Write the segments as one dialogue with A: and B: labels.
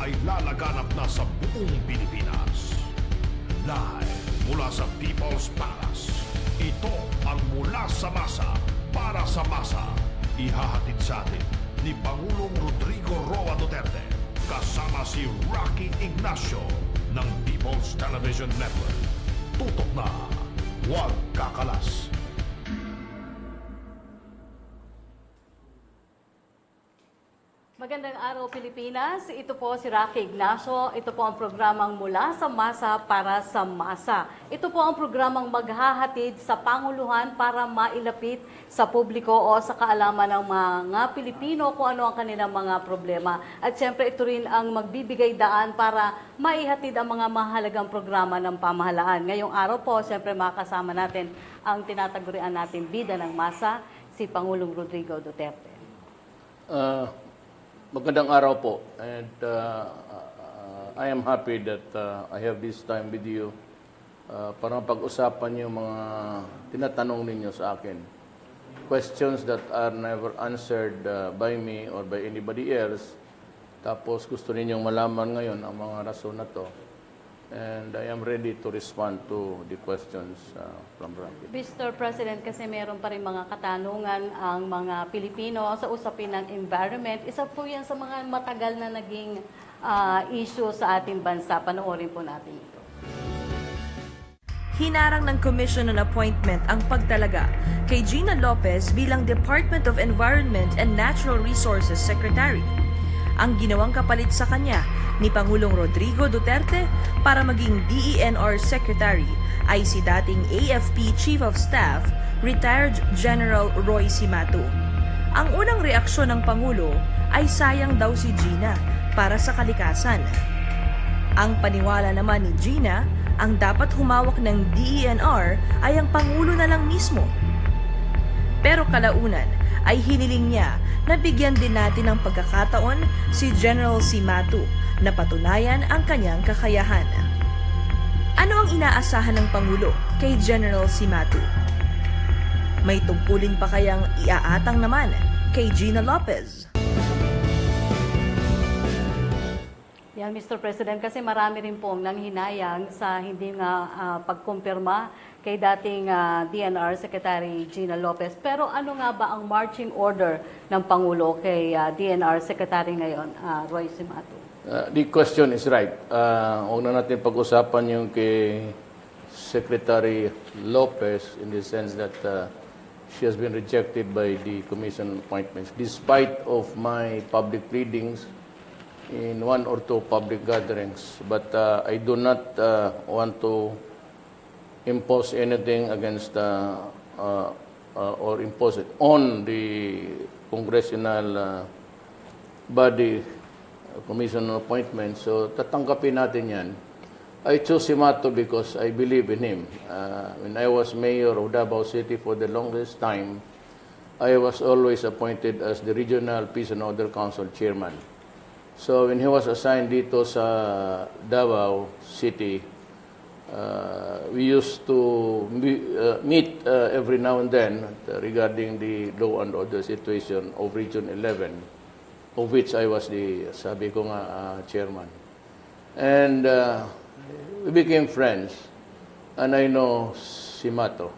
A: ay lalaganap na sa buong Pilipinas. Live mula sa People's Palace, ito ang Mula sa Masa, para sa masa. Ihahatid sa atin ni Pangulong Rodrigo Roa Duterte kasama si Rocky Ignacio ng People's Television Network. Tutok na, huwag kakalas.
B: Magandang araw, Pilipinas. Ito po si Rocky Ignacio. Ito po ang programang Mula sa Masa para sa Masa. Ito po ang programang maghahatid sa Panguluhan para mailapit sa publiko o sa kaalaman ng mga Pilipino kung ano ang kanilang mga problema. At siyempre, ito rin ang magbibigay daan para maihatid ang mga mahalagang programa ng pamahalaan. Ngayong araw po, siyempre makakasama natin ang tinatagurian natin bida ng masa, si Pangulong Rodrigo Duterte.
C: Magandang araw po, and I am happy that I have this time with you para pag-usapan yung mga tinatanong ninyo sa akin. Questions that are never answered by me or by anybody else. Tapos gusto ninyong malaman ngayon ang mga rason na to. And I am ready to respond to the questions from Rocky.
B: Mr. President, kasi meron pa rin mga katanungan ang mga Pilipino sa usapin ng environment. Isa po yan sa mga matagal na naging issue sa ating bansa. Panoorin po natin ito.
D: Hinarang ng Commission on Appointment ang pagtalaga kay Gina Lopez bilang Department of Environment and Natural Resources Secretary. Ang ginawang kapalit sa kanya ni Pangulong Rodrigo Duterte para maging DENR Secretary ay si dating AFP Chief of Staff, retired General Roy Cimatu. Ang unang reaksyon ng Pangulo ay sayang daw si Gina para sa kalikasan. Ang paniwala naman ni Gina, ang dapat humawak ng DENR ay ang Pangulo na lang mismo. Pero kalaunan ay hiniling niya na bigyan din natin ng pagkakataon si General Cimatu na patunayan ang kanyang kakayahan. Ano ang inaasahan ng Pangulo kay General Cimatu? May tungkulin pa kayang iaatang naman kay Gina Lopez?
B: Yan, Mr. President, kasi marami rin pong nanghinayang sa hindi nga pagkumpirma kay dating DNR Secretary Gina Lopez. Pero ano nga ba ang marching order ng Pangulo kay DNR Secretary ngayon, Roy Cimatu?
C: The question is right. Huwag na natin pag-usapan yung kay Secretary Lopez in the sense that she has been rejected by the Commission on Appointments despite of my public pleadings in one or two public gatherings. But I do not want to impose anything against or impose it on the congressional body, Commission on Appointments. So tatanggapin natin yan. I chose Cimatu because I believe in him. When I was mayor of Davao City for the longest time, I was always appointed as the Regional Peace and Order Council Chairman. So when he was assigned dito sa Davao City, we used to meet every now and then regarding the law and order situation of Region 11, of which I was the, sabi ko nga, chairman. And we became friends, and I know Cimatu.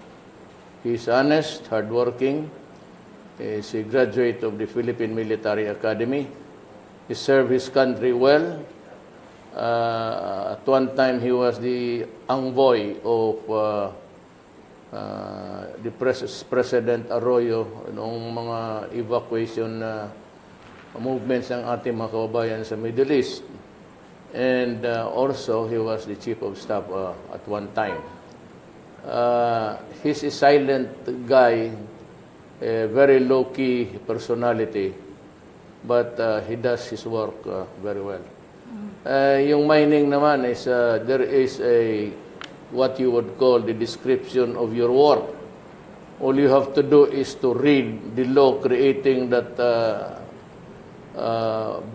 C: He's honest, hardworking. He's a graduate of the Philippine Military Academy. He served his country well. At one time, he was the envoy of the President Arroyo noong mga evacuation movements ng ating mga kababayan sa Middle East. And also, he was the Chief of Staff at one time. He's a silent guy, a very low-key personality, but he does his work very well. Yung mining naman is, there is a, what you would call the description of your work. All you have to do is to read the law creating that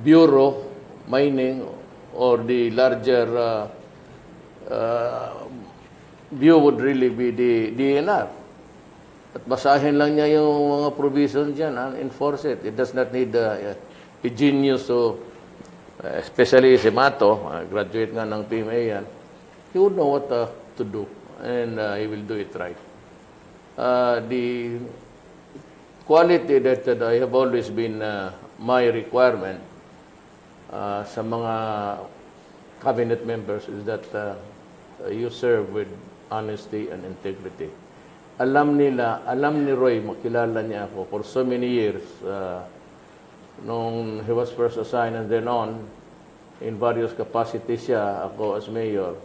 C: bureau, mining, or the larger view would really be the DNR. At basahin lang niya yung mga provisions dyan and enforce it. It does not need a genius to especially si Mato, graduate nga ng PMA yan, he would know what to do, and he will do it right. The quality that I have always been my requirement sa mga cabinet members is that you serve with honesty and integrity. Alam ni Roy, makilala niya ako for so many years, nung he was first assigned and then on, in various capacities siya, ako as mayor,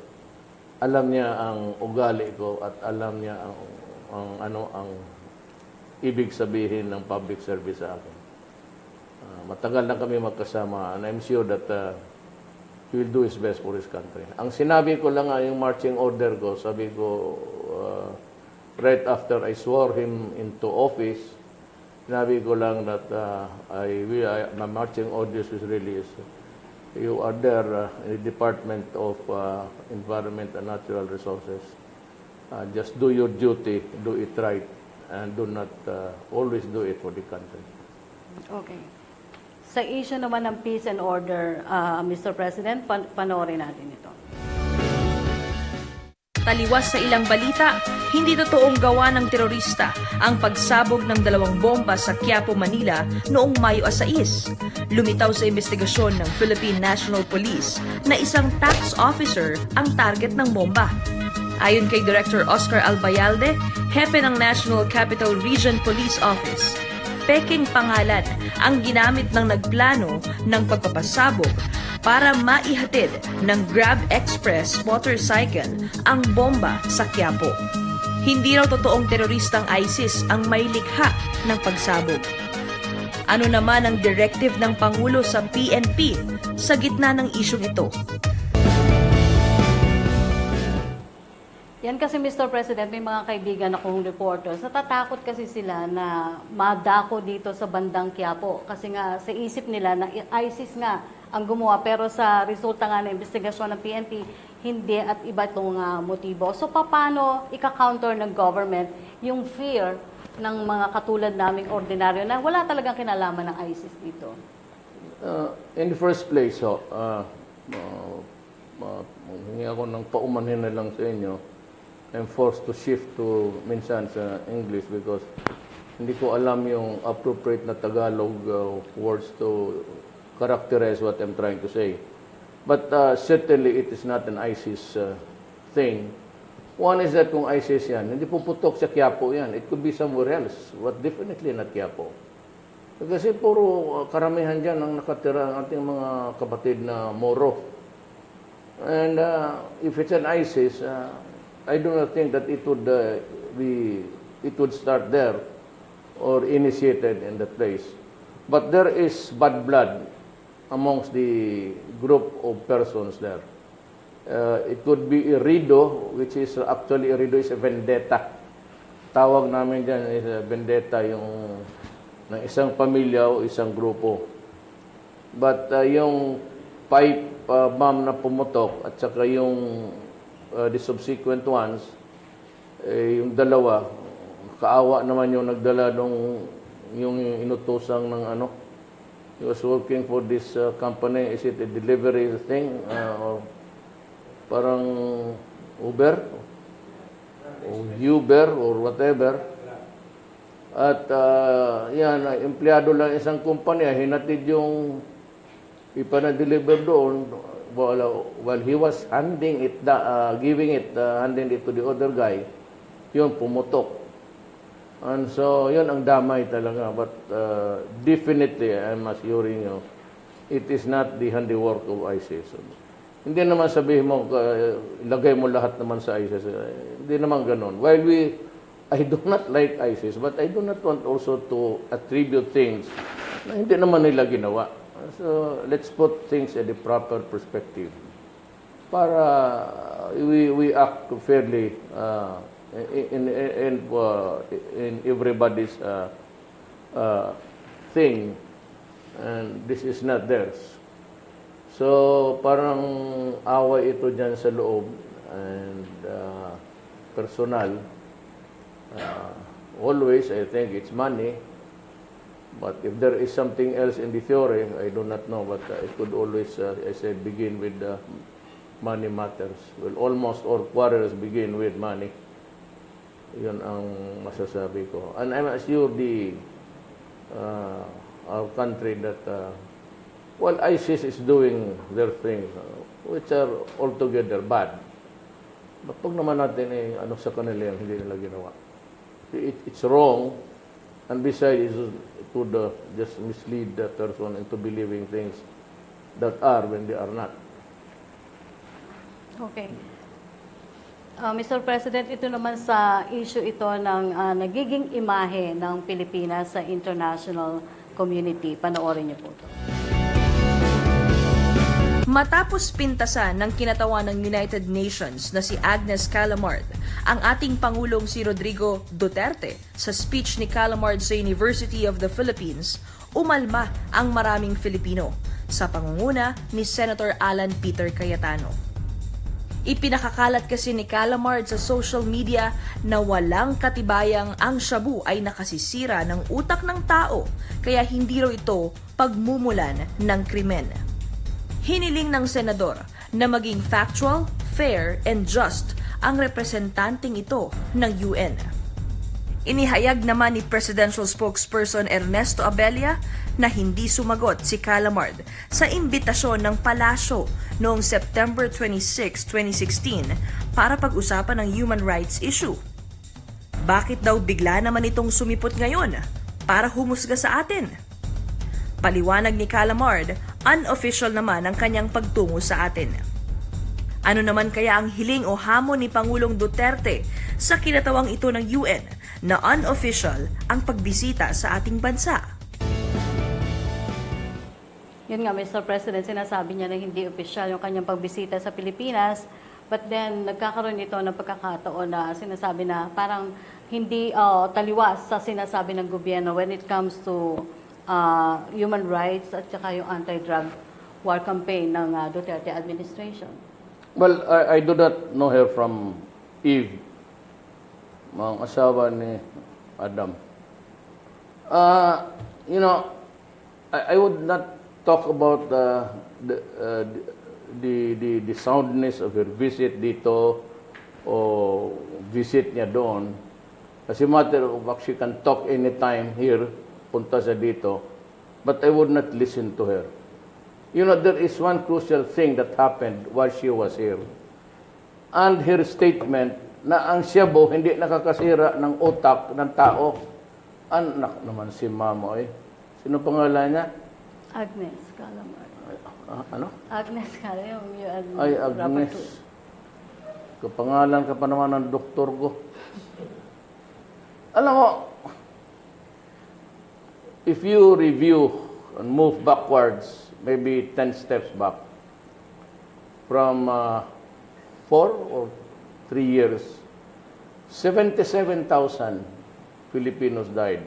C: alam niya ang ugali ko at alam niya ang ibig sabihin ng public service sa akin. Matagal na kami magkasama, and I'm sure that he will do his best for his country. Ang sinabi ko lang yung marching order ko, sabi ko, right after I swore him into office, sinabi ko lang that my marching orders is really is, you are there in the Department of Environment and Natural Resources. Just do your duty, do it right, and do not always do it for the country.
B: Okay. Sa issue naman ng peace and order, Mr. President, panoorin natin ito.
D: Taliwas sa ilang balita, hindi totoong gawa ng terorista ang pagsabog ng 2 bomba sa Quiapo, Manila noong Mayo 6. Lumitaw sa investigasyon ng Philippine National Police na isang tax officer ang target ng bomba. Ayon kay Director Oscar Albayalde, hepe ng National Capital Region Police Office, peking pangalan ang ginamit ng nagplano ng pagpapasabog para maihatid ng Grab Express motorcycle ang bomba sa Quiapo. Hindi raw totoong teroristang ISIS ang may likha ng pagsabog. Ano naman ang directive ng Pangulo sa PNP sa gitna ng isyong ito?
B: Yan kasi, Mr. President, may mga kaibigan akong reporters. Natatakot kasi sila na madako dito sa bandang Quiapo. Kasi nga, sa isip nila na ISIS nga ang gumawa. Pero sa resulta nga ng investigasyon ng PNP, hindi at iba itong motibo. So, paano ika-counter ng government yung fear ng mga katulad naming ordinaryo na wala talagang kinalaman ng ISIS dito?
C: In the first place, hingi ako ng paumanhin na lang sa inyo. I'm forced to shift to minsan sa English because hindi ko alam yung appropriate na Tagalog words to characterize what I'm trying to say. But certainly it is not an ISIS thing. One is that kung ISIS yan, hindi puputok sa Quiapo yan. It could be somewhere else, but definitely not Quiapo. Kasi puro karamihan dyan ang nakatira ang ating mga kapatid na Moro. And if it's an ISIS, I do not think that it would start there or initiated in that place. But there is bad blood amongst the group of persons there. It could be irido, which is actually irido is a vendetta. Tawag namin dyan is a vendetta, yung ng isang pamilya o isang grupo. But yung pipe bomb na pumutok at saka yung the subsequent ones, yung dalawa, kaawa naman yung nagdala nung yung inutosang ng ano. He was working for this company. Is it a delivery thing? Or parang Uber? Or whatever. At yan, empleyado lang isang kumpanya, hinatid yung ipanadeliver doon. While he was handing it, handing it to the other guy, yun, pumutok. And so, yun ang damay talaga. But definitely, I'm assuring you, it is not the handiwork of ISIS. Hindi naman sabihin mo, ilagay mo lahat naman sa ISIS. Hindi naman ganun. While I do not like ISIS, but I do not want also to attribute things na hindi naman nila ginawa. So, let's put things in the proper perspective para we act fairly in everybody's thing, and this is not theirs. So, parang away ito dyan sa loob and personal. Always, I think it's money. But if there is something else in the theory, I do not know. But it could always, I say, begin with money matters. Well, almost all quarrels begin with money. Yun ang masasabi ko. And I'm sure our country that, well, ISIS is doing their thing, which are altogether bad. But pag naman natin ano sa kanila yung hindi nila ginawa. It's wrong, and besides, it would just mislead the person into believing things that are when they are not.
B: Okay. Mr. President, ito naman sa issue ito ng nagiging imahe ng Pilipinas sa international community. Panoorin niyo po ito.
D: Matapos pintasan ng kinatawan ng United Nations na si Agnes Callamard, ang ating Pangulong si Rodrigo Duterte sa speech ni Callamard sa University of the Philippines, umalma ang maraming Filipino sa pangunguna ni Senator Alan Peter Cayetano. Ipinakakalat kasi ni Callamard sa social media na walang katibayang ang shabu ay nakasisira ng utak ng tao kaya hindi raw ito pagmumulan ng krimen. Hiniling ng senador na maging factual, fair, and just ang representanting ito ng UN. Inihayag naman ni Presidential Spokesperson Ernesto Abella na hindi sumagot si Callamard sa imbitasyon ng palasyo noong September 26, 2016 para pag-usapan ang human rights issue. Bakit daw bigla naman itong sumipot ngayon para humusga sa atin? Paliwanag ni Callamard, unofficial naman ang kanyang pagtungo sa atin. Ano naman kaya ang hiling o hamon ni Pangulong Duterte sa kinatawang ito ng UN na unofficial ang pagbisita sa ating bansa?
B: Yun nga, Mr. President, sinasabi niya na hindi opisyal yung kanyang pagbisita sa Pilipinas. But then, nagkakaroon ito ng pagkakataon na sinasabi na parang hindi taliwas sa sinasabi ng gobyerno when it comes to human rights at saka yung anti-drug war campaign ng Duterte administration.
C: Well, I do not know her from Eve, mga asawa ni Adam. You know, I would not talk about the soundness of her visit dito o visit niya doon. Kasi matter of fact, she can talk anytime here, punta sa dito, but I would not listen to her. You know, there is one crucial thing that happened while she was here. And her statement na ang shabu hindi nakakasira ng utak ng tao. Anak naman si Mamo eh. Sino pangalan niya?
B: Agnes Callamard.
C: Ano?
B: Agnes Callamard, yung
C: Ay, Agnes. Kapangalan ka pa naman ng doktor ko. Alam mo, if you review and move backwards, maybe 10 steps back, from 4 or 3 years, 77,000 Filipinos died.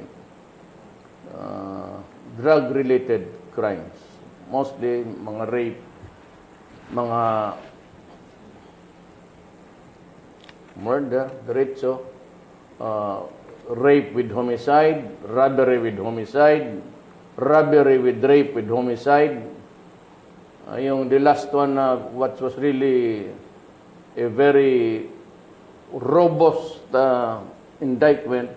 C: Drug-related crimes. Mostly mga rape, mga murder, diretso, rape with homicide, robbery with homicide, robbery with rape with homicide. Yung the last one, what was really a very robust indictment,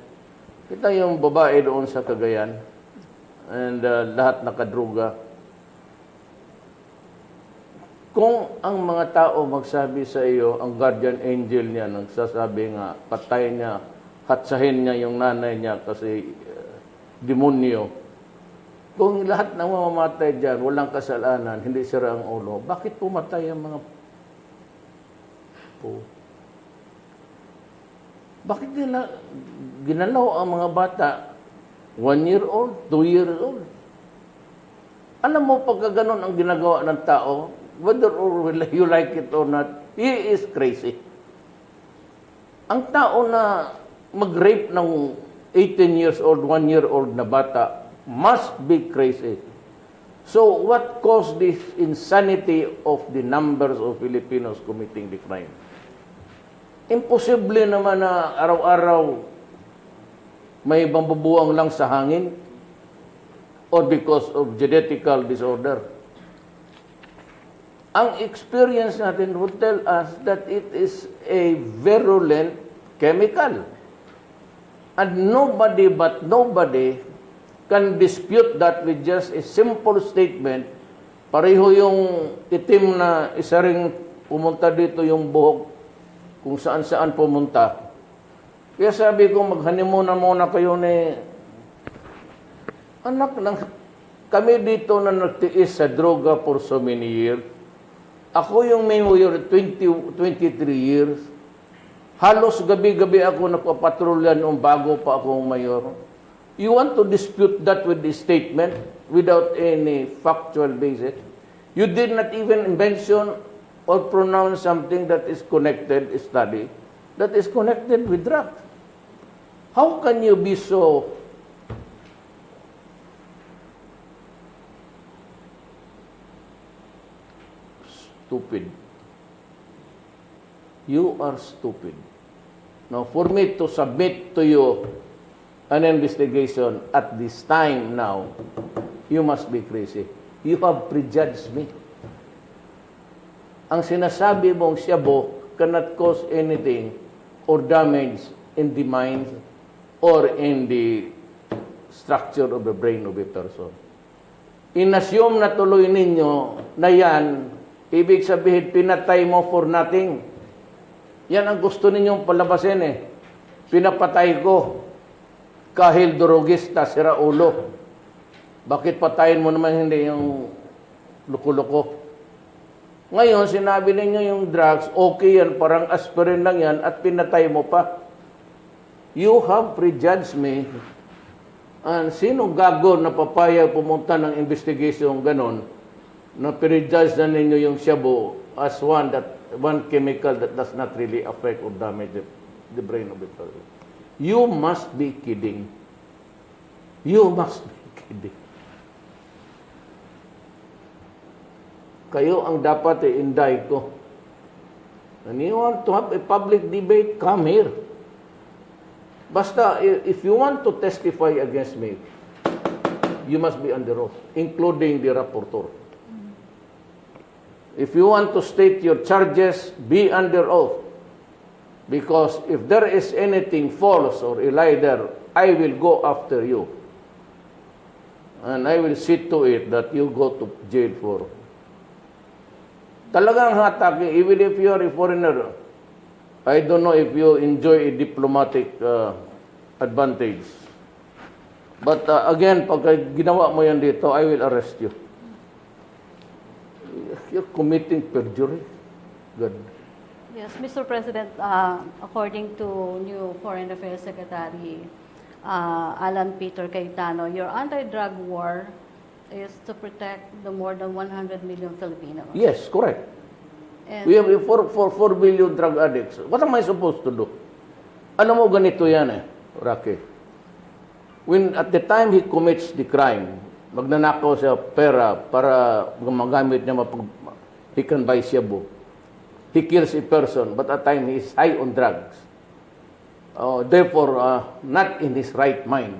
C: kita yung babae doon sa Cagayan, and lahat nakadruga. Kung ang mga tao magsabi sa iyo, ang guardian angel niya, nagsasabi nga, patay niya, hatsahin niya yung nanay niya kasi demonyo. Kung lahat ng mamamatay dyan, walang kasalanan, hindi sira ang ulo, bakit pumatay ang mga po? Bakit nila ginalaw ang mga bata? 1 year old, 2 years old. Alam mo, pagka ganun ang ginagawa ng tao, whether or you like it or not, he is crazy. Ang tao na mag-rape ng 18 years old, 1 year old na bata must be crazy. So what caused this insanity of the numbers of Filipinos committing the crime? Imposible naman na araw-araw may bambubuang lang sa hangin. or because of genetical disorder. Ang experience natin would tell us that it is a virulent chemical. And nobody but nobody can dispute that with just a simple statement. Pareho yung itim na isa ring pumunta dito yung buhok kung saan-saan pumunta. Kaya sabi ko, mag-honeymoon muna kayo ni anak ng kami dito na nagtiis sa droga for so many years. Ako yung mayor 23 years. Halos gabi-gabi ako nagpapatrolya noong bago pa akong mayor. You want to dispute that with the statement without any factual basis? You did not even mention or pronounce something that is connected, study, that is connected with drugs. How can you be so stupid? You are stupid. Now, for me to submit to you an investigation at this time now, you must be crazy. You have prejudged me. Ang sinasabi mong shabu cannot cause anything or damage in the mind or in the structure of the brain of a person. Inassume na tuloy ninyo na yan, ibig sabihin pinatay mo for nothing. Yan ang gusto ninyong palabasin eh. Pinapatay ko. Kahil durugista, sira ulo. Bakit patayin mo naman hindi yung luko-luko? Ngayon, sinabi ninyo yung drugs, okay yan, parang aspirin lang yan, at pinatay mo pa. You have prejudged me. And sino gago na papaya pumunta ng investigation ganon, na prejudge na ninyo yung shabu as one chemical that does not really affect or damage the brain of the person. You must be kidding. You must be kidding. Kayo ang dapat i-indict ko. And you want to have a public debate, come here. Basta, if you want to testify against me, you must be under oath, including the rapporteur. If you want to state your charges, be under oath. Because if there is anything false or a lie there, I will go after you. And I will see to it that you go to jail for. Talagang hatake, even if you are a foreigner, I don't know if you enjoy a diplomatic advantage. But again, pag ginawa mo yan dito, I will arrest you. You're committing perjury. Good.
B: Yes, Mr. President, according to new Foreign Affairs Secretary Alan Peter Cayetano, your anti-drug war is to protect the more than 100 million Filipinos.
C: Yes, correct.
B: And
C: We have 4 billion drug addicts. What am I supposed to do? Ano mo ganito yan Rocky? When at the time he commits the crime, magnanakaw siya pera para magamit niya he can buy shabu. He kills a person, but at time he is high on drugs. Therefore, not in his right mind.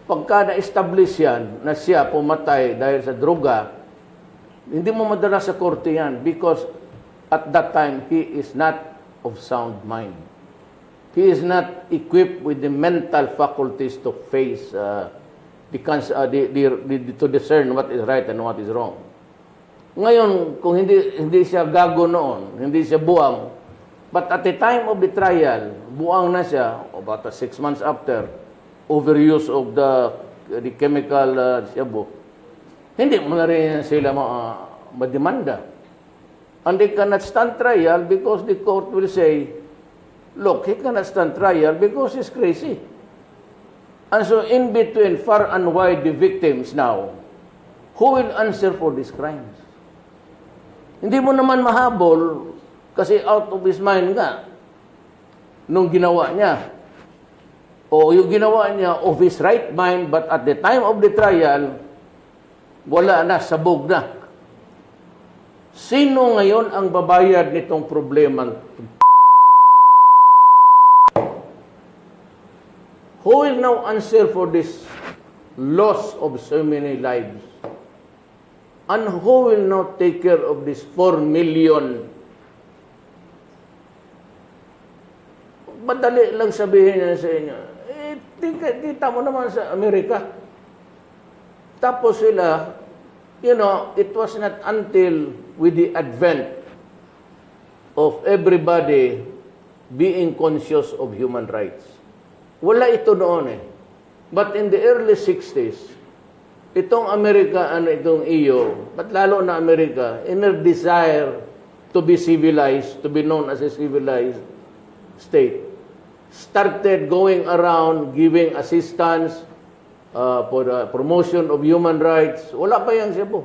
C: Pagka na-establish yan na siya pumatay dahil sa droga, hindi mo madala sa korte yan because at that time, he is not of sound mind. He is not equipped with the mental faculties to face, to discern what is right and what is wrong. Ngayon, kung hindi siya gago noon, hindi siya buwang, but at the time of the trial, buwang na siya, about 6 months after, overuse of the chemical shabu, hindi mo na rin sila mademanda. And they cannot stand trial because the court will say, look, he cannot stand trial because he's crazy. And so in between, far and wide, the victims now, who will answer for these crimes? Hindi mo naman mahabol kasi out of his mind nga nung ginawa niya. O yung ginawa niya of his right mind, but at the time of the trial, wala na, sabog na. Sino ngayon ang babayad nitong problema? Who will now answer for this loss of so many lives. And who will now take care of this 4 million? Madali lang sabihin niya sa inyo. Kita mo naman sa Amerika. Tapos sila, it was not until with the advent of everybody being conscious of human rights. Wala ito noon eh. But in the early 60s, itong Amerika, itong EU, but lalo na Amerika, in their desire to be civilized, to be known as a civilized state, started going around giving assistance for the promotion of human rights. Wala pa yan Cebu.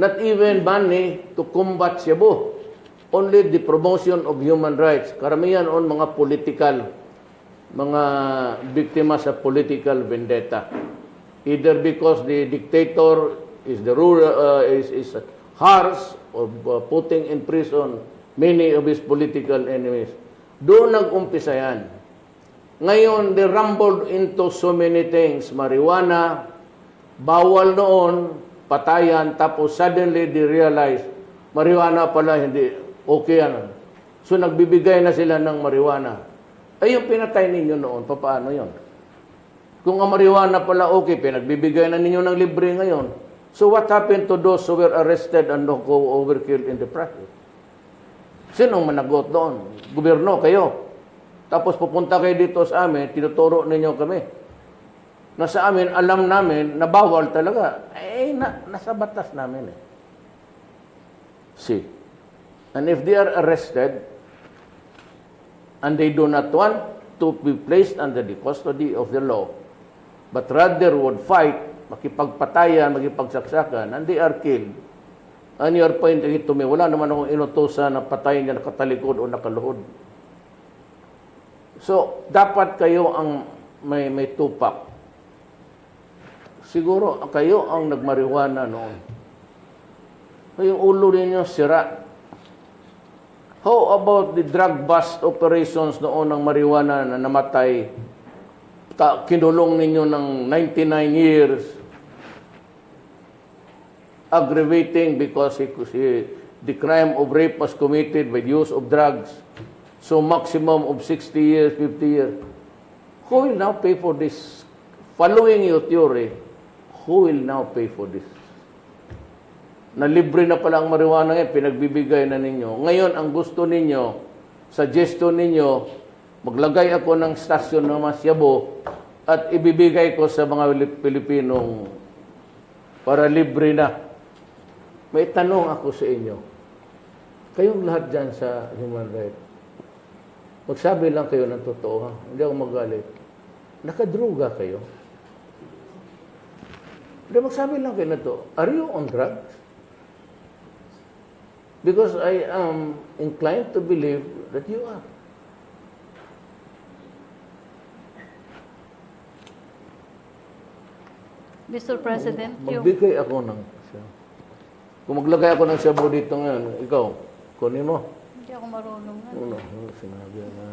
C: Not even money to combat Cebu. Only the promotion of human rights. Karamihan on mga political, mga biktima sa political vendetta. Either because the dictator is the ruler, is harsh or putting in prison many of his political enemies. Doon nag-umpisa yan. Ngayon, they rumbled into so many things. Marijuana, bawal noon, patayan, tapos suddenly they realize, marijuana pala, hindi, okay yan. So nagbibigay na sila ng marijuana. Ay, yung pinatay ninyo noon, paano yun? Kung ang marijuana pala okay, pinagbibigay na ninyo ng libre ngayon. So what happened to those who were arrested and who overkilled in the process? Sinong managot doon? Gobyerno, kayo. Tapos pupunta kayo dito sa amin, tinuturo ninyo kami. Na sa amin, alam namin na bawal talaga. Nasa batas namin eh. See. And if they are arrested, and they do not want to be placed under the custody of the law, but rather would fight, makipagpatayan, makipagsaksakan, and they are killed. And you are pointing it to me, wala naman akong inutusan na patayin niya nakatalikod o nakaluhod. So, dapat kayo ang may tupak. Siguro, kayo ang nagmarijuana noon. Yung ulo ninyo sira. How about the drug bust operations noon ng marijuana na namatay? Kinulong ninyo ng 99 years. Aggravating because the crime of rape was committed by the use of drugs. So maximum of 60 years, 50 years. Who will now pay for this? Following your theory, who will now pay for this? Na libre na pala ang marijuana ngayon, pinagbibigay na ninyo. Ngayon, ang gusto ninyo, suggestion ninyo, maglagay ako ng stasyon ng Cebu at ibibigay ko sa mga Pilipinong para libre na. May tanong ako sa inyo. Kayong lahat dyan sa human rights, magsabi lang kayo ng totoo, ha? Hindi ako magalit. Nakadruga kayo. Hindi, magsabi lang kayo na to. Are you on drugs? Because I am inclined to believe that you are.
B: Mr. President,
C: Magbigay ako ng... Kung maglagay ako ng Cebu dito ngayon, ikaw, kunin mo.
B: Hindi ako marunong.
C: Sinabi na...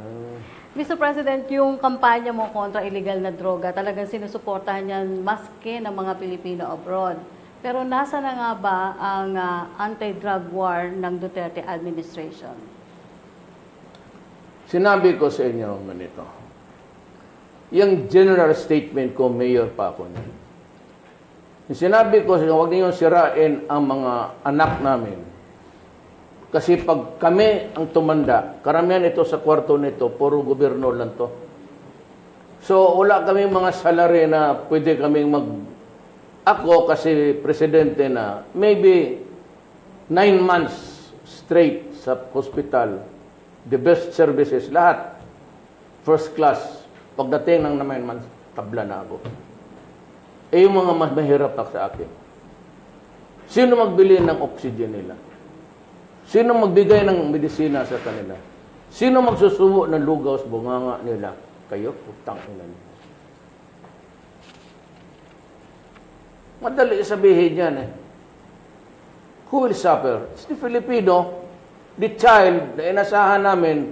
B: Mr. President, yung kampanya mo kontra illegal na droga, talagang sinusuportahan yan maski ng mga Pilipino abroad. Pero nasa na nga ba ang anti-drug war ng Duterte administration?
C: Sinabi ko sa inyo ganito. Yung general statement ko, mayor pa ako niya. Yung sinabi ko, huwag niyo sirain ang mga anak namin. Kasi pag kami ang tumanda, karamihan ito sa kwarto nito, puro gobyerno lang to. So, wala kaming mga salary na pwede kaming Ako kasi presidente na, maybe 9 months straight sa hospital, the best services, lahat, first class. Pagdating ng 9 months, tabla na ako. Yung mga mas mahirap pa sa akin. Sino magbili ng oxygen nila? Sino magbigay ng medisina sa kanila? Sino magsusubo ng lugaw sa bunganga nila? Kayo, utang nila. Madali sabihin yan eh. Who will suffer? It's the Filipino, the child na inasahan namin,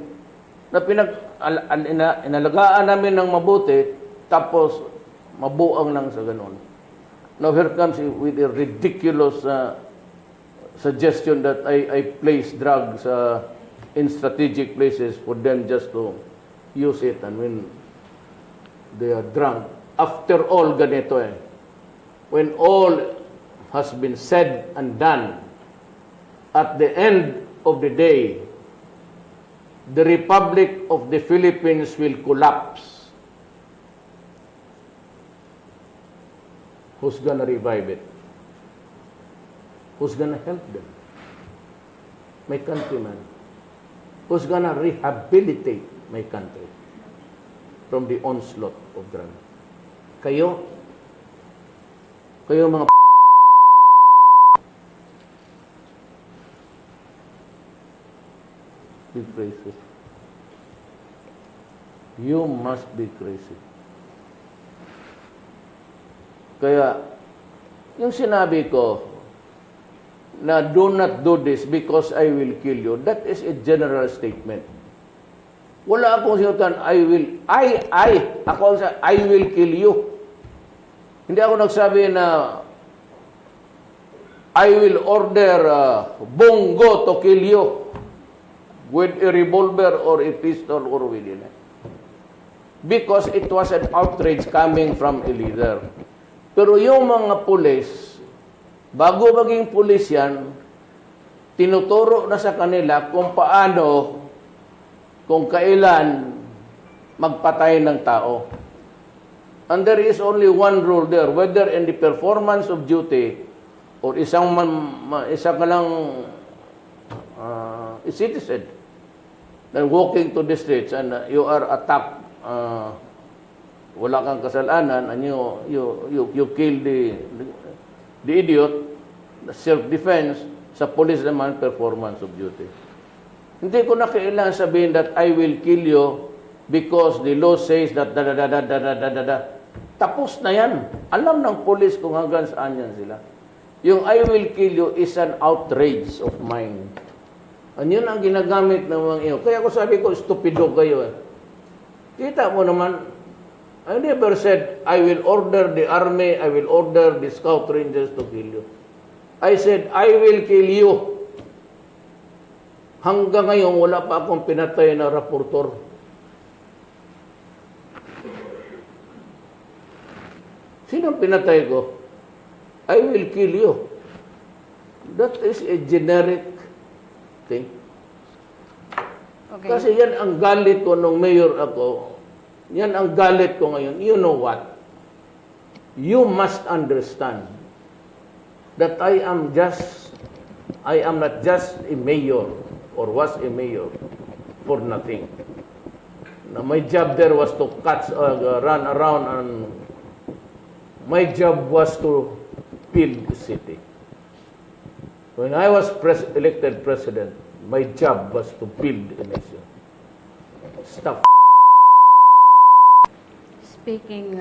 C: na inalagaan namin ng mabuti, tapos Mabuang lang sa ganun. Now here comes with a ridiculous suggestion that I place drugs in strategic places for them just to use it, and when they are drunk. After all, ganito when all has been said and done, at the end of the day, the Republic of the Philippines will collapse. Who's gonna revive it? Who's gonna help them? My countrymen. Who's gonna rehabilitate my country from the onslaught of drugs? Kayo? Kayo mga be crazy. You must be crazy. Kaya, yung sinabi ko, na do not do this because I will kill you, that is a general statement. Wala akong sinutan, I will kill you. Hindi ako nagsabi na I will order Bongo to kill you with a revolver or a pistol or with it. Because it was an outrage coming from a leader. Pero yung mga pulis, bago maging pulis yan, tinuturo na sa kanila kung paano, kung kailan magpatay ng tao. And there is only one rule there, whether in the performance of duty or isa ka lang a citizen then walking to the streets and you are attacked, wala kang kasalanan, and you kill the idiot, self-defense, sa police naman, performance of duty. Hindi ko na kailangan sabihin that I will kill you because the law says that Tapos na yan. Alam ng police kung hanggang saan yan sila. Yung I will kill you is an outrage of mine. And yun ang ginagamit ng mga iyo. Kaya ko sabi ko, stupido kayo. Kita mo naman, I never said, I will order the army, I will order the scout rangers to kill you. I said, I will kill you. Hanggang ngayon, wala pa akong pinatay na raportor. Sinong pinatay ko? I will kill you. That is a generic thing.
B: Okay.
C: Kasi yan ang galit ko nung mayor ako. Yan ang galit ko ngayon. You know what? You must understand that I am not just a mayor or was a mayor for nothing. Now, my job there was to run around, and my job was to build the city. When I was elected president, my job was to build a nation. Stop.
B: Speaking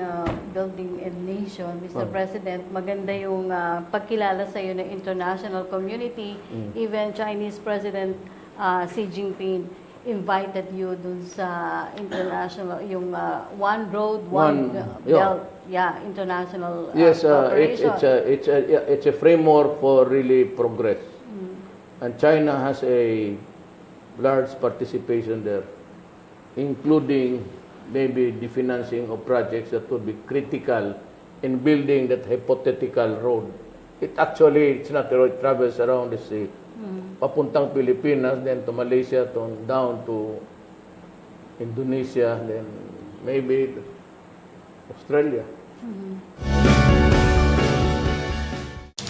B: building a nation, Mr. President, maganda yung pagkilala sa iyo ng international community. Even Chinese President Xi Jinping invited you dun sa international, yung One Road, One Belt, international
C: Yes,
B: cooperation.
C: it's a framework for really progress. And China has a large participation there, including maybe the financing of projects that would be critical in building that hypothetical road. It's not a road, it travels around the sea. Papuntang Pilipinas, then to Malaysia, down to Indonesia, then maybe Australia.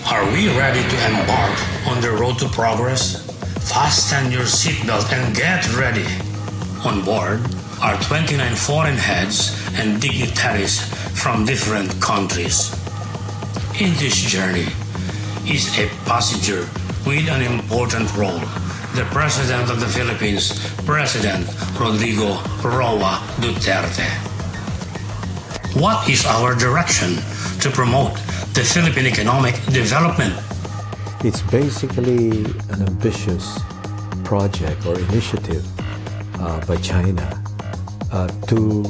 E: Are we ready to embark on the road to progress? Fasten your seatbelt and get ready. On board are 29 foreign heads and dignitaries from different countries. In this journey is a passenger with an important role, the President of the Philippines, President Rodrigo Roa Duterte. What is our direction to promote the Philippine economic development?
F: It's basically an ambitious project or initiative by China to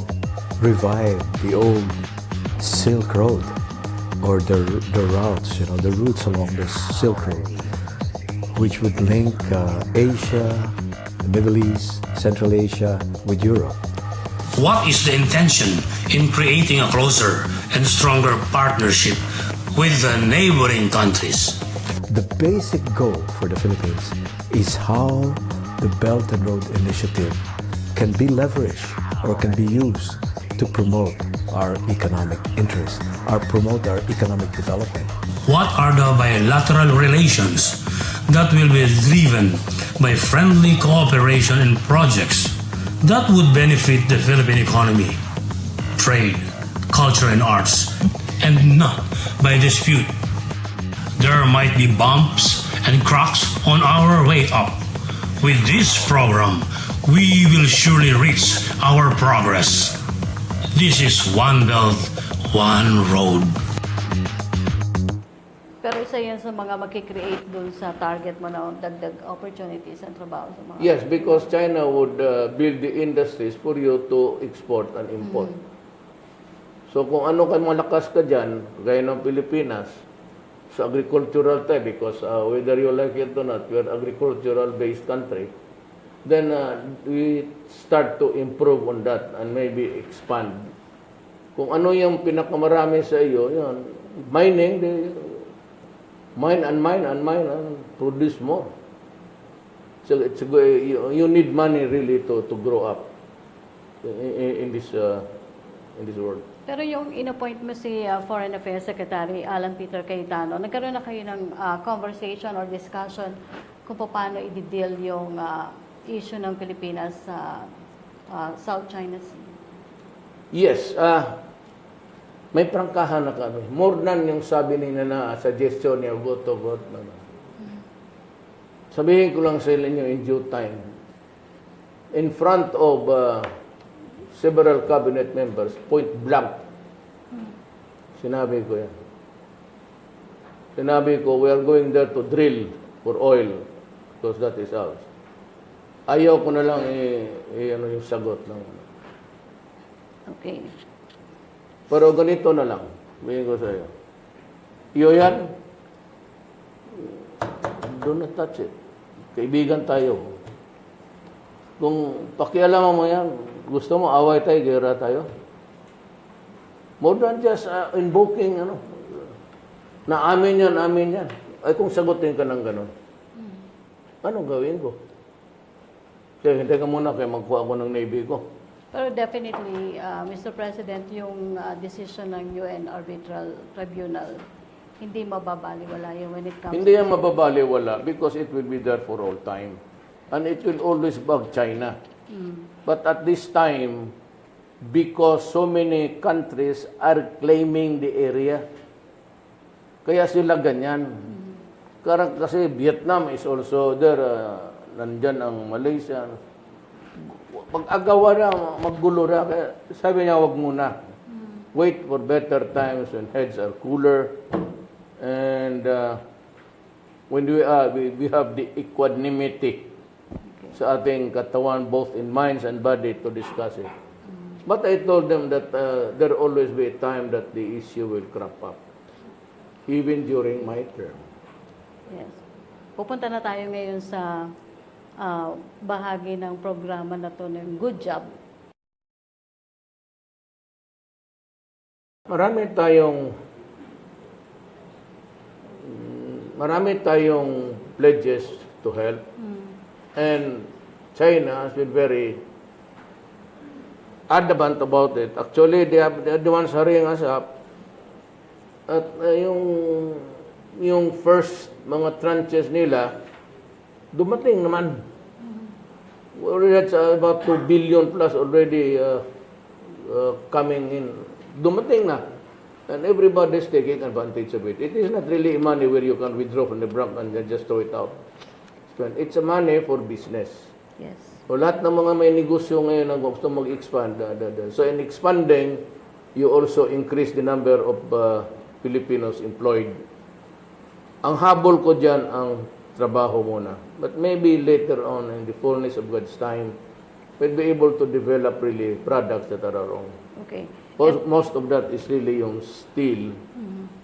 F: revive the old Silk Road, or the routes, the routes along the Silk Road, which would link Asia, the Middle East, Central Asia with Europe.
E: What is the intention in creating a closer and stronger partnership with the neighboring countries?
F: The basic goal for the Philippines is how the Belt and Road Initiative can be leveraged or can be used to promote our economic interests, or promote our economic development.
E: What are the bilateral relations that will be driven by friendly cooperation and projects that would benefit the Philippine economy, trade, culture and arts, and not by dispute? There might be bumps and cracks on our way up. With this program, we will surely reach our progress. This is One Belt, One Road.
B: Pero isa yan sa mga makikreate dun sa target mo na dagdag opportunities and trabaho sa mga...
C: Yes, because China would build the industries for you to export and import. So kung ano ka malakas ka dyan, gaya ng Pilipinas, sa agricultural type, because whether you like it or not, we are agricultural-based country, then we start to improve on that and maybe expand. Kung ano yung pinakamarami sa iyo, yun, mining, mine and produce more. So you need money really to grow up in this world.
B: Pero yung in-appoint mo si Foreign Affairs Secretary Alan Peter Cayetano, nagkaroon na kayo ng conversation or discussion kung paano i-deal yung issue ng Pilipinas sa South China Sea?
C: Yes, may prangkahan na kami. More than yung sabi nila na suggestion niya, vote. Sabihin ko lang sa inyo in due time. In front of several cabinet members, point blank, sinabi ko yan. Sinabi ko, we are going there to drill for oil because that is ours. Ayaw ko na lang ano yung sagot ng
B: Okay.
C: Pero ganito na lang, sabihin ko sa iyo. Iyo yan, do not touch it. Kaibigan tayo. Kung pakialaman mo yan, gusto mo away tayo, gera tayo. More than just invoking, na amin yan. Ay kung sagutin ka ng gano'n, anong gawin ko? Kaya hintay ka muna kaya magkuha ako ng Navy ko.
B: Pero definitely, Mr. President, yung decision ng UN Arbitral Tribunal, hindi mababaliwala yun when it comes
C: Hindi yan mababaliwala because it will be there for all time. And it will always bug China. But at this time, because so many countries are claiming the area, kaya sila ganyan. Kasi Vietnam is also there, nandyan ang Malaysia. Pag-agawa na, maggulo na, kaya sabi niya, wag muna. Wait for better times when heads are cooler. And when we have the equanimity sa ating katawan, both in minds and body, to discuss it. But I told them that there will always be a time that the issue will crop up, even during my term.
B: Yes. Pupunta na tayo ngayon sa bahagi ng programa na to ng Good Job.
C: Marami tayong pledges to help. And China has been very adamant about it. Actually, they're the ones hurrying us up. At yung first mga tranches nila, dumating naman. That's about 2 billion plus already coming in. Dumating na. And everybody's taking advantage of it. It is not really money where you can withdraw from the bank and then just throw it out. It's a money for business.
B: Yes.
C: So lahat ng mga may negosyo ngayon na gusto mag-expand. So in expanding, you also increase the number of Filipinos employed. Ang habol ko dyan ang trabaho muna. But maybe later on, in the fullness of God's time, we'll be able to develop really products that are our own.
B: Okay.
C: Most of that is really yung steel,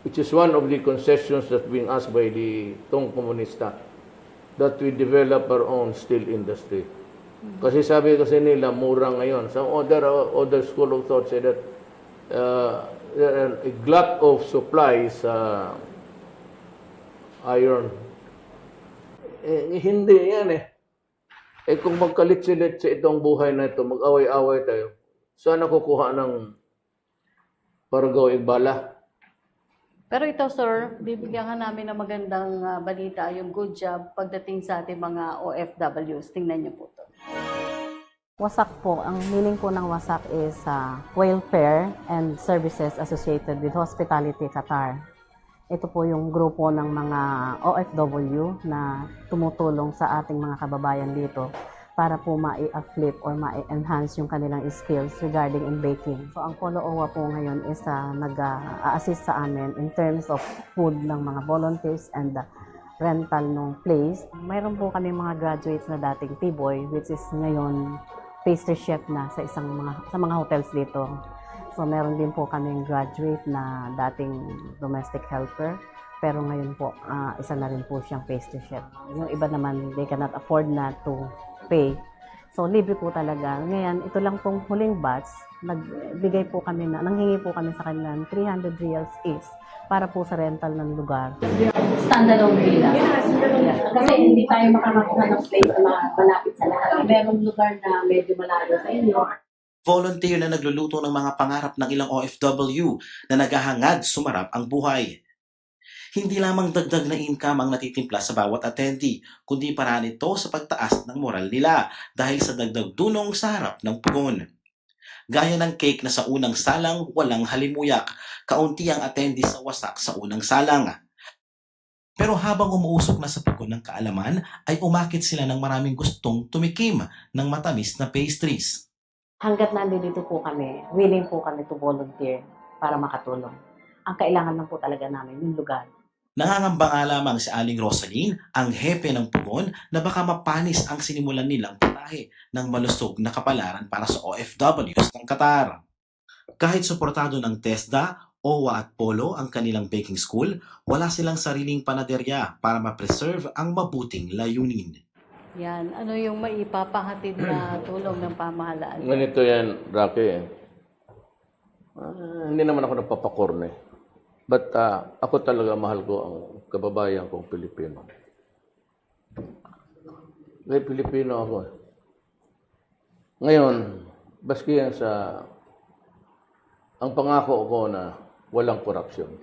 C: which is one of the concessions that's being asked by the Tong Komunista, that we develop our own steel industry. Kasi sabi kasi nila, mura ngayon. Some other school of thought say that a glut of supplies iron. Hindi yan eh. Kung magkalit-silit sa itong buhay na ito, mag-away-away tayo, saan nakukuha ng Paragaw Igbala?
B: Pero ito, sir, bibigyan ka namin ng magandang balita, yung good job pagdating sa ating mga OFWs. Tingnan niyo po ito.
G: WASAC po, ang meaning po ng WASAC is Welfare and Services Associated with Hospitality Qatar. Ito po yung grupo ng mga OFW na tumutulong sa ating mga kababayan dito para po ma-flip or ma-enhance yung kanilang skills regarding in baking. So ang Polo OWA po ngayon is nag-assist sa amin in terms of food ng mga volunteers and rental ng place. Mayroon po kami mga graduates na dating T-boy which is ngayon pastry chef na sa mga hotels dito. So meron din po kaming graduate na dating domestic helper, pero ngayon po isa na rin po siyang pastry chef. Yung iba naman, they cannot afford na to pay. So libre po talaga. Ngayon, ito lang pong huling batch, nanghingi po kami sa kanila ng 300 reals each para po sa rental ng lugar.
H: Standalone villa. Kasi hindi tayo makakakuha ng place na malapit sa lahat. Merong lugar na medyo malayo sa inyo.
I: Volunteer na nagluluto ng mga pangarap ng ilang OFW na naghahangad sumarap ang buhay. Hindi lamang dagdag na income ang natitimpla sa bawat attendee, kundi paraan ito sa pagtaas ng moral nila dahil sa dagdag dunong sa harap ng pugon. Gaya ng cake na sa unang salang walang halimuyak, kaunti ang attendee sa wasak sa unang salang. Pero habang umuusok na sa pugon ng kaalaman, ay umakit sila ng maraming gustong tumikim ng matamis na pastries.
G: Hanggat nandito po kami, willing po kami to volunteer para makatulong. Ang kailangan lang po talaga namin yung lugar.
I: Nangangamba nga lamang si Aling Rosaline, ang hepe ng pugon, na baka mapanis ang sinimulan nilang putahe ng malusog na kapalaran para sa OFWs ng Qatar. Kahit suportado ng TESDA, OWA at Polo ang kanilang baking school, wala silang sariling panaderya para ma-preserve ang mabuting layunin.
B: Yan, ano yung maipapahatid na tulong ng pamahalaan?
C: Ganito yan, Rocky. Hindi naman ako napapakorne. But ako talaga mahal ko ang kababayan kong Pilipino. May Pilipino ako. Ngayon, baski yan ang pangako ko na walang korupsyon.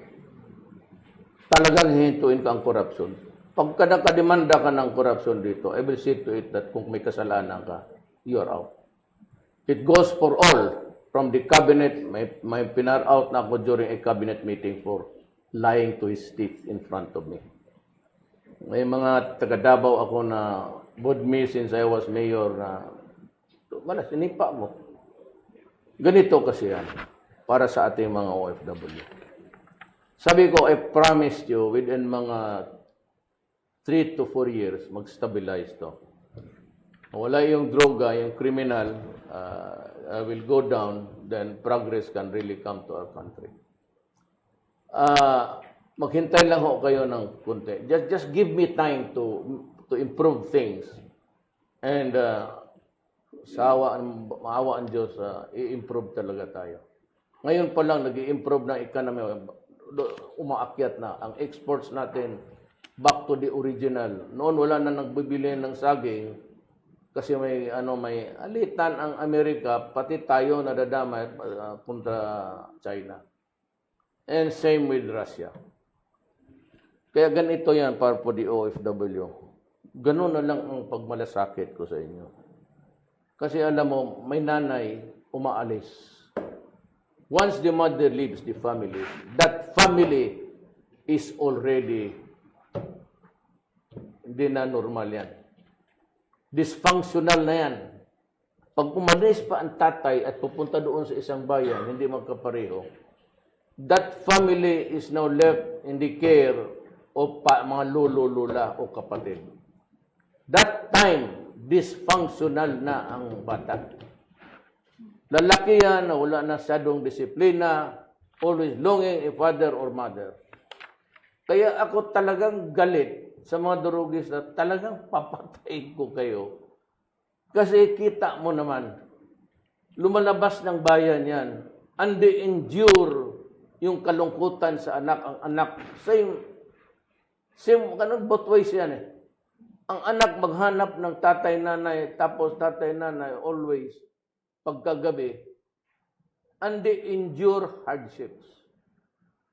C: Talagang hihintuin ka ang korupsyon. Pagka nakademanda ka ng korupsyon dito, I will see to it that kung may kasalanan ka, you are out. It goes for all. From the cabinet, may pinar-out na ako during a cabinet meeting for lying to his teeth in front of me. May mga taga-Davao ako na board me since I was mayor na sinipa mo. Ganito kasi yan para sa ating mga OFW. Sabi ko, I promised you within mga 3 to 4 years, mag-stabilize to. Wala yung droga, yung criminal will go down, then progress can really come to our country. Maghintay lang ho kayo ng kunti. Just give me time to improve things. And maawa ang Diyos, i-improve talaga tayo. Ngayon pa lang, nag-i-improve ng economy. Umaakyat na. Ang exports natin, back to the original. Noon wala na nagbibili ng saging kasi may alitan ang Amerika, pati tayo nadadamay punta China. And same with Russia. Kaya ganito yan para po the OFW. Ganun na lang ang pagmalasakit ko sa inyo. Kasi alam mo, may nanay umaalis. Once the mother leaves the family, that family is already hindi na normal yan. Dysfunctional na yan. Pag umalis pa ang tatay at pupunta doon sa isang bayan, hindi magkapareho, that family is now left in the care of mga lolo, lola o kapatid. That time, dysfunctional na ang bata. Lalaki yan na wala na masyadong disiplina, always longing a father or mother. Kaya ako talagang galit sa mga durugis na talagang papatayin ko kayo. Kasi kita mo naman, lumalabas ng bayan yan, and they endure yung kalungkutan sa anak. Ang anak, same, both ways yan eh. Ang anak maghanap ng tatay-nanay, tapos tatay-nanay always, pagkagabi, and they endure hardships.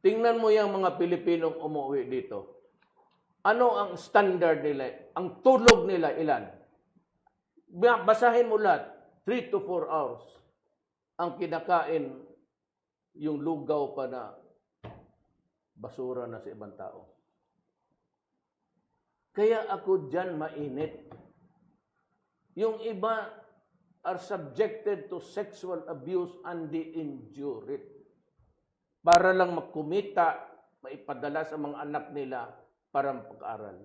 C: Tingnan mo yung mga Pilipinong umuwi dito. Ano ang standard nila? Ang tulog nila ilan? Basahin mo lahat, 3 to 4 hours. Ang kinakain, yung lugaw pa na basura na sa ibang tao. Kaya ako dyan mainit. Yung iba are subjected to sexual abuse and they endure it. Para lang magkumita, maipadala sa mga anak nila para pag-aral.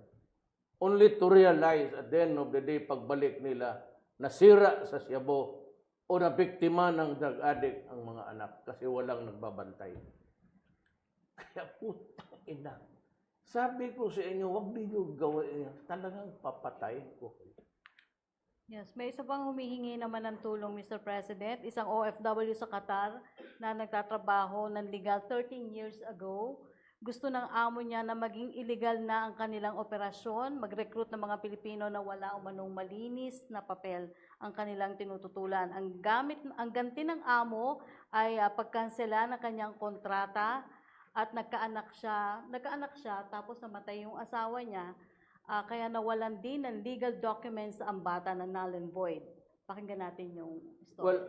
C: Only to realize at the end of the day, pagbalik nila, nasira sa siyabo o na biktima ng drug addict ang mga anak kasi walang nagbabantay. Kaya putang ina. Sabi ko sa inyo, huwag ninyo gawin yan. Talagang papatayin ko.
B: Yes, may isa pang humihingi naman ng tulong, Mr. President. Isang OFW sa Qatar na nagtatrabaho ng legal 13 years ago. Gusto ng amo niya na maging illegal na ang kanilang operasyon, mag-recruit ng mga Pilipino na wala umanong malinis na papel ang kanilang tinututulan. Ang ganti ng amo ay pagkansela ng kanyang kontrata at nagkaanak siya tapos namatay yung asawa niya. Kaya nawalan din ng legal documents ang bata na null and void. Pakinggan natin yung story.
C: Well,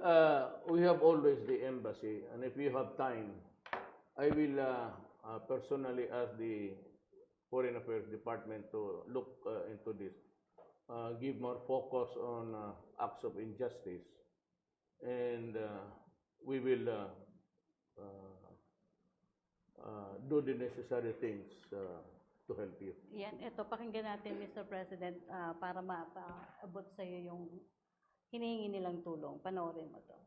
C: we have always the embassy, and if you have time, I will personally ask the Foreign Affairs Department to look into this, give more focus on acts of injustice, and we will do the necessary things to help you.
B: Yan, ito, pakinggan natin, Mr. President, para mapaabot sa iyo yung hinihingi nilang tulong. Panoorin mo to.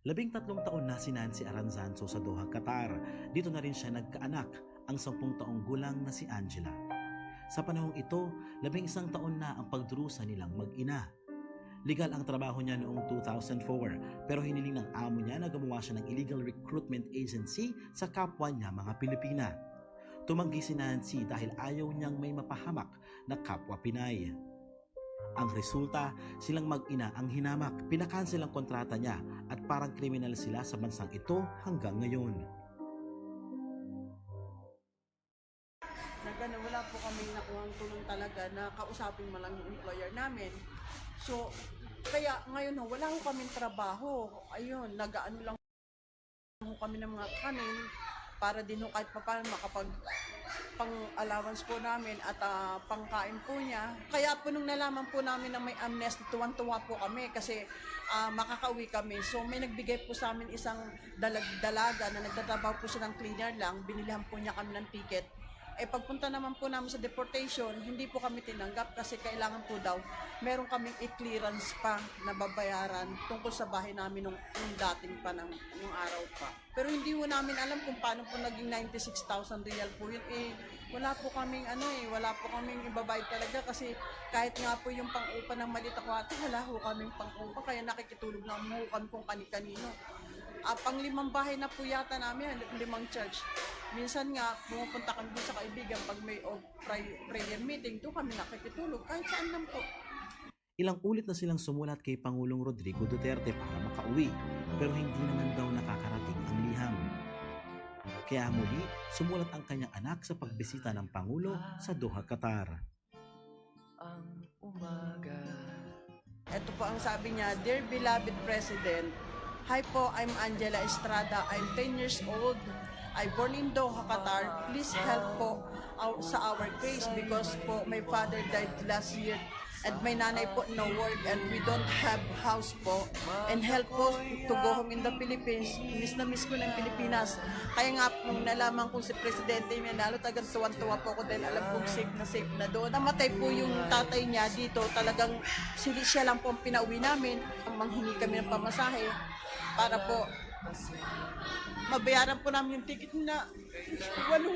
I: 13 taon na si Nancy Aranzanzo sa Doha, Qatar. Dito na rin siya nagkaanak, ang 10 taong gulang na si Angela. Sa panahong ito, 11 taon na ang pagdurusa nilang mag-ina. Legal ang trabaho niya noong 2004, pero hiniling ng amo niya na gumawa siya ng illegal recruitment agency sa kapwa niya mga Pilipina. Tumanggi si Nancy dahil ayaw niyang may mapahamak na kapwa Pinay. Ang resulta, silang mag-ina ang hinamak, pinakansel ang kontrata niya at parang kriminal sila sa bansang ito hanggang ngayon.
J: Wala po kami nakuhang tulong talaga na kausapin mo lang yung employer namin. So, kaya ngayon wala ko kaming trabaho. Ayun, nag-ano lang kami ng mga kanin para din kahit paano makapag pang-allowance po namin at pangkain po niya. Kaya po nung nalaman po namin na may amnesty, tuwan-tuwa po kami kasi makakauwi kami. So may nagbigay po sa amin isang dalaga na nagtatrabaho po siya ng cleaner lang. Binilihan po niya kami ng ticket. Pagpunta naman po namin sa deportation, hindi po kami tinanggap kasi kailangan po daw meron kaming i-clearance pa na babayaran tungkol sa bahay namin nung dating pa ng yung araw pa. Pero hindi po namin alam kung paano po naging 96,000 real po yun. Wala po kaming wala po kaming ibabayad talaga kasi kahit nga po yung pang-upa ng maliit ako ate, wala po kaming pang-upa kaya nakikitulog lang mo kami kung kani-kanino. Pang-5 bahay na po yata namin, 5 church. Minsan nga, pumupunta kami doon sa kaibigan pag may prayer meeting, doon kami nakikitulog, kahit saan lang po.
I: Ilang ulit na silang sumulat kay Pangulong Rodrigo Duterte para makauwi, pero hindi naman daw nakakarating ang liham. Kaya muli, sumulat ang kanyang anak sa pagbisita ng Pangulo sa Doha, Qatar.
J: Ito po ang sabi niya, Dear beloved President, hi po, I'm Angela Estrada. I'm 10 years old. I born in Doha, Qatar. Please help po sa our case because po my father died last year And my nanay po no work and we don't have house po. And help po to go home in the Philippines. Miss na miss ko ng Pilipinas. Kaya nga nung nalaman kong si Presidente Manalo, talagang tuwan-tuwa po ako dahil alam kong safe na doon. Namatay po yung tatay niya dito. Talagang siya lang po ang pinauwi namin. Manghingi kami ng pamasahe para po mabayaran po namin yung ticket na 8,000.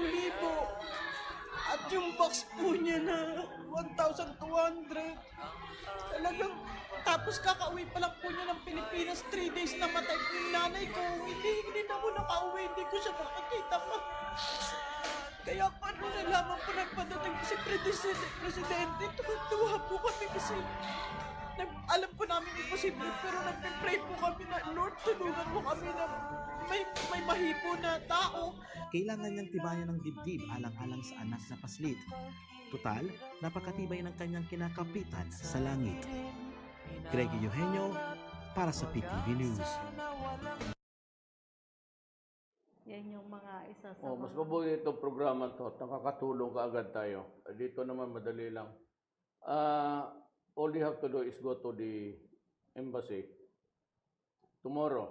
J: At yung box po niya na 1,200. Talagang, tapos kakauwi pa lang po niya ng Pilipinas, 3 days na matay po yung nanay ko. Hindi na ako nakauwi, hindi ko siya nakakita pa. Kaya paano nalaman po nagpadating si Presidente, tuwa po kami kasi alam po namin imposible, pero nagpe-pray po kami na, Lord, tulungan mo kami na may mahipo na tao.
I: Kailangan niyang tibayan ng dibdib alang-alang sa anak na paslit. Tutal, napakatibay ng kanyang kinakapitan sa langit. Greggy Eugenio, para sa PTV News.
B: Yan yung mga isa sa
C: Mas mabuti itong programa to. Nakakatulong ka agad tayo. Dito naman madali lang. All you have to do is go to the embassy tomorrow.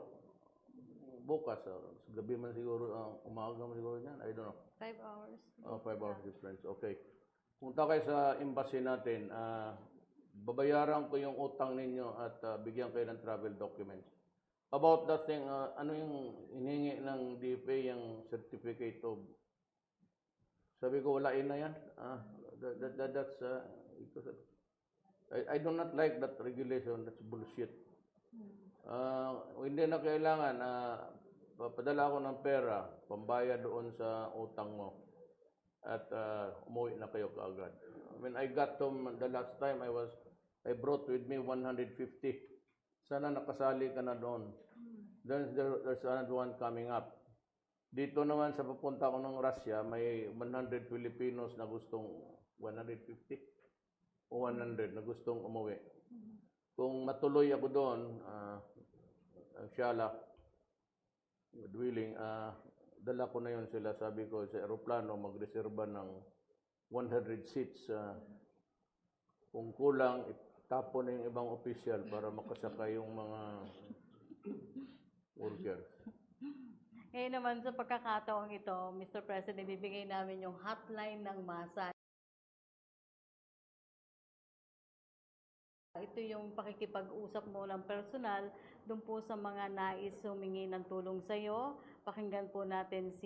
C: Bukas, gabi man siguro, umaga man siguro yan. I don't know.
B: 5 hours.
C: 5 hours difference. Okay. Punta kayo sa embassy natin. Babayaran ko yung utang ninyo at bigyan kayo ng travel documents. About that thing, ano yung hinihingi ng DFA, yung certificate of... Sabi ko, walain na yan. That's... I do not like that regulation. That's bullshit. Hindi na kailangan papadala ako ng pera, pambayad doon sa utang mo at umuwi na kayo kaagad. When I got home the last time, I brought with me 150. Sana nakasali ka na doon. Then there's another one coming up. Dito naman sa papunta ko ng Russia, may 100 Filipinos na gustong 150 o 100 na gustong umuwi. Kung matuloy ako doon, Shala, willing, dala ko na yun sila. Sabi ko sa aeroplano, magreserba ng 100 seats. Kung kulang, itapon na yung ibang official para makasakay yung mga workers.
B: Ngayon naman sa pagkakataong ito, Mr. President, bibigay namin yung hotline ng masa. Ito yung pakikipag-usap mo ng personal doon po sa mga nais humingi ng tulong sa iyo. Pakinggan po natin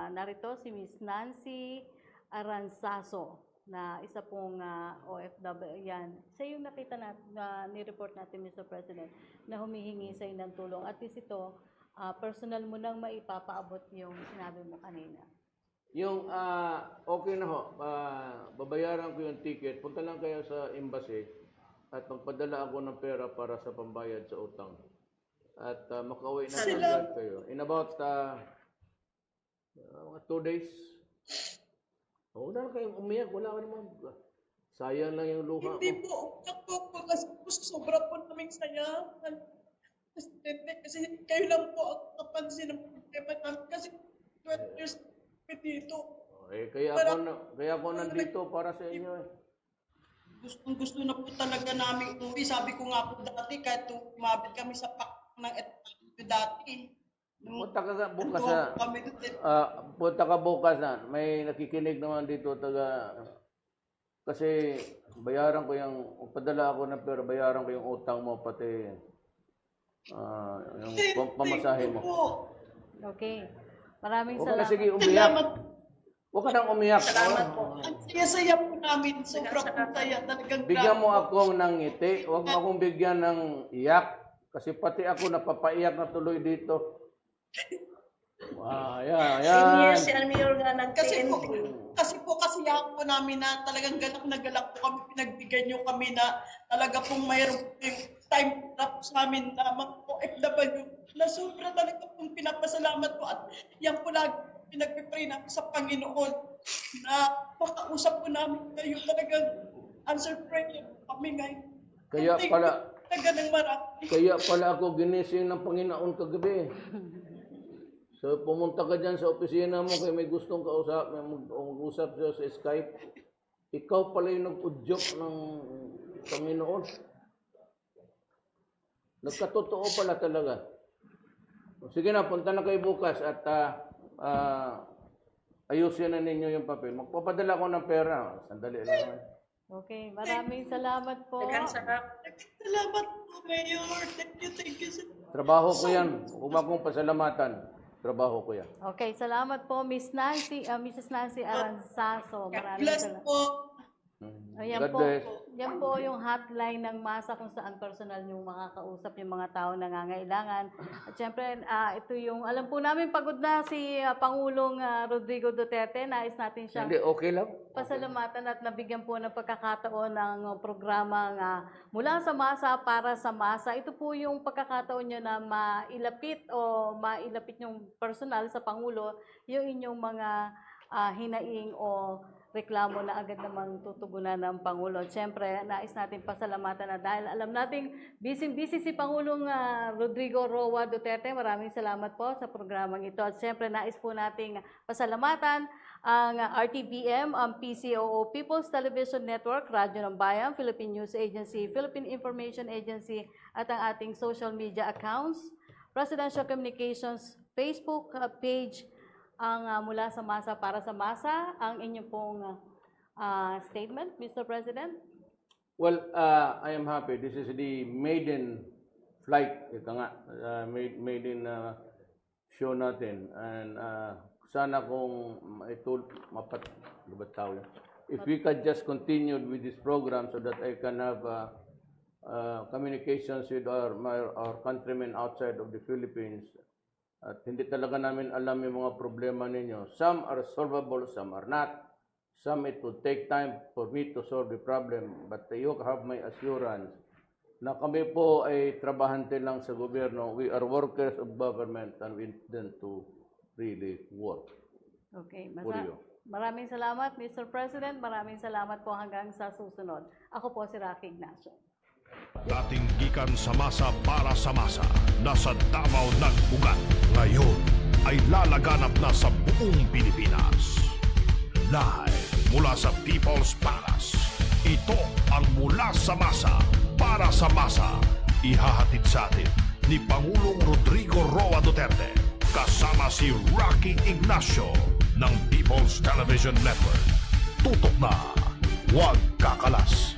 B: narito si Miss Nancy Aranzaso na isa pong OFW. Yan. Siya yung nakita na ni-report natin, Mr. President, na humihingi sa iyo ng tulong. At least ito, personal mo nang maipapaabot yung sinabi mo kanina.
C: Yung okay na ho, babayaran ko yung ticket. Punta lang kayo sa embassy at magpadala ako ng pera para sa pambayad sa utang. At makauwi na agad kayo. In about 2 days. Wala na kayong umiyak. Wala ka naman. Sayang lang yung luha mo.
J: Hindi po, kasi sobra po naming saya. Kasi kayo lang po ang kapansin ng problema namin. Kasi 12 years dito.
C: Kaya ako nandito para sa inyo eh.
J: Gusto na po talaga namin uwi. Sabi ko nga po dati, kahit umabit kami sa pak ng eto dati.
C: Punta ka bukas punta ka bukas na. May nakikinig naman dito kasi bayaran ko yung padala ako ng pera, bayaran ko yung utang mo pati yung pamasahe mo.
B: Okay. Maraming
C: Huwag ka na
B: salamat.
C: sige umiyak. Huwag ka nang umiyak.
J: Salamat po. Ang saya-saya po namin. Sobra po saya. Talagang
C: Bigyan mo ako ng ngiti. Huwag mo akong bigyan ng iyak. Kasi pati ako napapaiyak na tuloy dito. Wow, yan.
J: Kasi po kasiyahan po namin na talagang galak na galak po kami. Pinagbigyan nyo kami na talaga pong mayroong time na po sa amin na mga OFW na sobra talaga pong pinapasalamat po. At yan po lagi pinagpipray na sa Panginoon na makausap po namin kayo talagang answer prayer kami ngayon.
C: Kaya pala ako ginising ng Panginoon kagabi. So pumunta ka dyan sa opisina mo kaya may gustong mag-usap siya sa Skype. Ikaw pala yung nag-udyok ng Panginoon. Nagkatotoo pala talaga. Sige na, punta na kayo bukas at ayusin na ninyo yung papel. Magpapadala ko ng pera. Sandali lang naman.
B: Okay, maraming salamat po.
J: Salamat po, Mayor. Thank you.
C: Trabaho ko yan. Huwag akong pasalamatan. Trabaho ko yan.
B: Okay, salamat po Miss Nancy, Mrs. Nancy Aranzaso. Maraming salamat. Ayan
C: God
B: po,
C: bless.
B: yan po yung hotline ng MASA kung saan personal yung makakausap yung mga tao na nangangailangan. At syempre, ito yung, alam po namin pagod na si Pangulong Rodrigo Duterte. Nais natin siyang
C: Hindi, okay lang.
B: pasalamatan at nabigyan po ng pagkakataon ng programang mula sa MASA para sa MASA. Ito po yung pagkakataon nyo na mailapit yung personal sa Pangulo yung inyong mga hinaing o reklamo na agad namang tutugunan ng Pangulo. Siyempre, nais natin pasalamatan na dahil alam nating busy-busy si Pangulong Rodrigo Roa Duterte. Maraming salamat po sa programang ito. At siyempre, nais po nating pasalamatan ang RTVM, ang PCOO, People's Television Network, Radyo ng Bayan, Philippine News Agency, Philippine Information Agency, at ang ating social media accounts, Presidential Communications Facebook page, ang mula sa MASA para sa MASA, ang inyong pong statement, Mr. President?
C: Well, I am happy. This is the maiden flight, ito nga, maiden show natin. And sana kung if we could just continue with this program so that I can have communications with our countrymen outside of the Philippines. At hindi talaga namin alam yung mga problema ninyo. Some are solvable, some are not. Some it will take time for me to solve the problem. But you have my assurance na kami po ay trabahante lang sa gobyerno. We are workers of government and we intend to really work.
B: Okay.
C: For you.
B: Maraming salamat, Mr. President. Maraming salamat po hanggang sa susunod. Ako po si Rocky Ignacio.
A: Dating gikan sa masa para sa masa, nasa Davao ng ugat. Ngayon ay lalaganap na sa buong Pilipinas. Live mula sa People's Palace, ito ang Mula sa Masa para sa Masa. Ihahatid sa atin ni Pangulong Rodrigo Roa Duterte kasama si Rocky Ignacio ng People's Television Network. Tutok na, huwag kakalas.